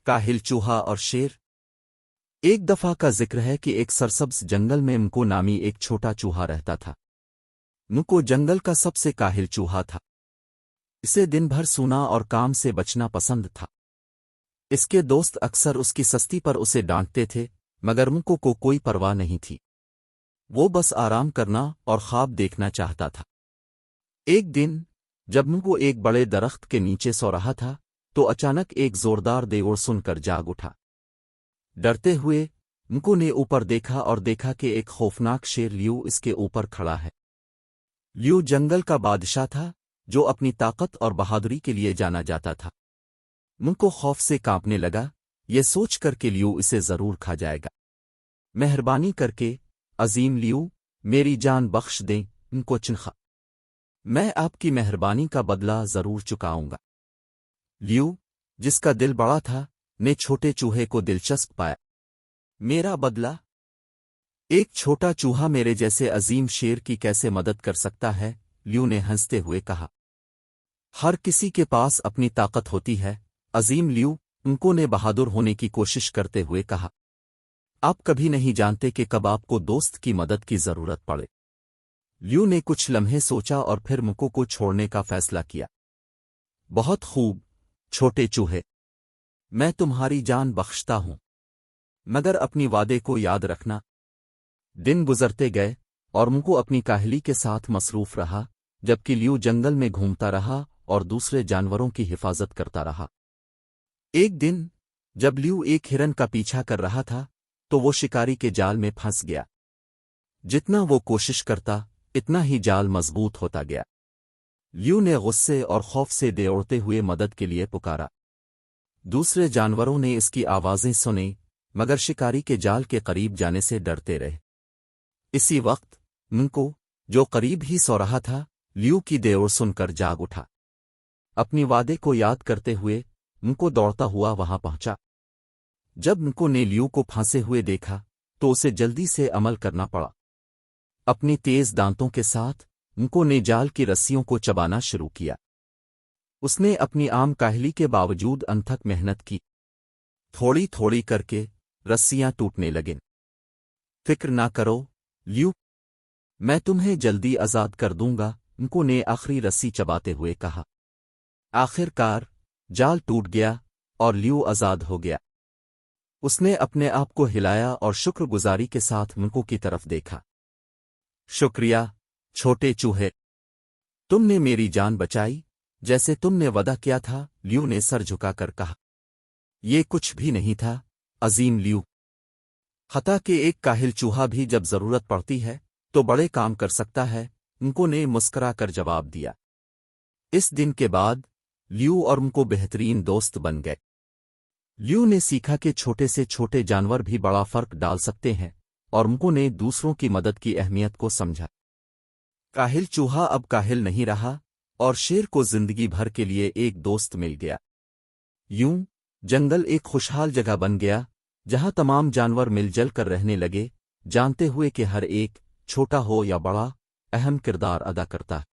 کاہل چوہا اور شیر۔ ایک دفعہ کا ذکر ہے کہ ایک سرسبز جنگل میں مکو نامی ایک چھوٹا چوہا رہتا تھا۔ مکو جنگل کا سب سے کاہل چوہا تھا۔ اسے دن بھر سونا اور کام سے بچنا پسند تھا۔ اس کے دوست اکثر اس کی سستی پر اسے ڈانٹتے تھے، مگر مکو کو کوئی پرواہ نہیں تھی۔ وہ بس آرام کرنا اور خواب دیکھنا چاہتا تھا۔ ایک دن جب مکو ایک بڑے درخت کے نیچے سو رہا تھا تو اچانک ایک زوردار دیوڑ سن کر جاگ اٹھا۔ ڈرتے ہوئے مکو نے اوپر دیکھا اور دیکھا کہ ایک خوفناک شیر لیو اس کے اوپر کھڑا ہے۔ لیو جنگل کا بادشاہ تھا جو اپنی طاقت اور بہادری کے لیے جانا جاتا تھا۔ مکو خوف سے کانپنے لگا، یہ سوچ کر کہ لیو اسے ضرور کھا جائے گا۔ مہربانی کر کے عظیم لیو، میری جان بخش دیں، ان کو چنخا۔ میں آپ کی مہربانی کا بدلہ ضرور چکاؤں گا۔ لیو، جس کا دل بڑا تھا، نے چھوٹے چوہے کو دلچسپ پایا۔ میرا بدلہ؟ ایک چھوٹا چوہا میرے جیسے عظیم شیر کی کیسے مدد کر سکتا ہے؟ لیو نے ہنستے ہوئے کہا۔ ہر کسی کے پاس اپنی طاقت ہوتی ہے عظیم لیو، انکو نے بہادر ہونے کی کوشش کرتے ہوئے کہا۔ آپ کبھی نہیں جانتے کہ کب آپ کو دوست کی مدد کی ضرورت پڑے۔ لیو نے کچھ لمحے سوچا اور پھر مکو کو چھوڑنے کا فیصلہ کیا۔ بہت خوب چھوٹے چوہے، میں تمہاری جان بخشتا ہوں، مگر اپنی وعدے کو یاد رکھنا۔ دن گزرتے گئے اور مکو اپنی کاہلی کے ساتھ مصروف رہا، جبکہ لیو جنگل میں گھومتا رہا اور دوسرے جانوروں کی حفاظت کرتا رہا۔ ایک دن جب لیو ایک ہرن کا پیچھا کر رہا تھا تو وہ شکاری کے جال میں پھنس گیا۔ جتنا وہ کوشش کرتا اتنا ہی جال مضبوط ہوتا گیا۔ لیو نے غصے اور خوف سے دوڑتے ہوئے مدد کے لیے پکارا۔ دوسرے جانوروں نے اس کی آوازیں سنیں، مگر شکاری کے جال کے قریب جانے سے ڈرتے رہے۔ اسی وقت مکو، جو قریب ہی سو رہا تھا، لیو کی دیوڑ سن کر جاگ اٹھا۔ اپنی وعدے کو یاد کرتے ہوئے مکو دوڑتا ہوا وہاں پہنچا۔ جب مکو نے لیو کو پھانسے ہوئے دیکھا تو اسے جلدی سے عمل کرنا پڑا۔ اپنی تیز دانتوں کے ساتھ مکو نے جال کی رسیوں کو چبانا شروع کیا۔ اس نے اپنی عام کاہلی کے باوجود انتھک محنت کی۔ تھوڑی تھوڑی کر کے رسیاں ٹوٹنے لگیں۔ فکر نہ کرو لیو، میں تمہیں جلدی آزاد کر دوں گا، مکو نے آخری رسی چباتے ہوئے کہا۔ آخر کار جال ٹوٹ گیا اور لیو آزاد ہو گیا۔ اس نے اپنے آپ کو ہلایا اور شکر گزاری کے ساتھ مکو کی طرف دیکھا۔ شکریہ چھوٹے چوہے، تم نے میری جان بچائی جیسے تم نے وعدہ کیا تھا، لیو نے سر جھکا کر کہا۔ یہ کچھ بھی نہیں تھا عظیم لیو، حتیٰ کہ ایک کاہل چوہا بھی جب ضرورت پڑتی ہے تو بڑے کام کر سکتا ہے، مکو نے مسکرا کر جواب دیا۔ اس دن کے بعد لیو اور مکو بہترین دوست بن گئے۔ لیو نے سیکھا کہ چھوٹے سے چھوٹے جانور بھی بڑا فرق ڈال سکتے ہیں، اور مکو نے دوسروں کی مدد کی اہمیت کو سمجھا۔ کاہل چوہا اب کاہل نہیں رہا اور شیر کو زندگی بھر کے لیے ایک دوست مل گیا۔ یوں جنگل ایک خوشحال جگہ بن گیا جہاں تمام جانور مل جل کر رہنے لگے، جانتے ہوئے کہ ہر ایک، چھوٹا ہو یا بڑا، اہم کردار ادا کرتا ہے۔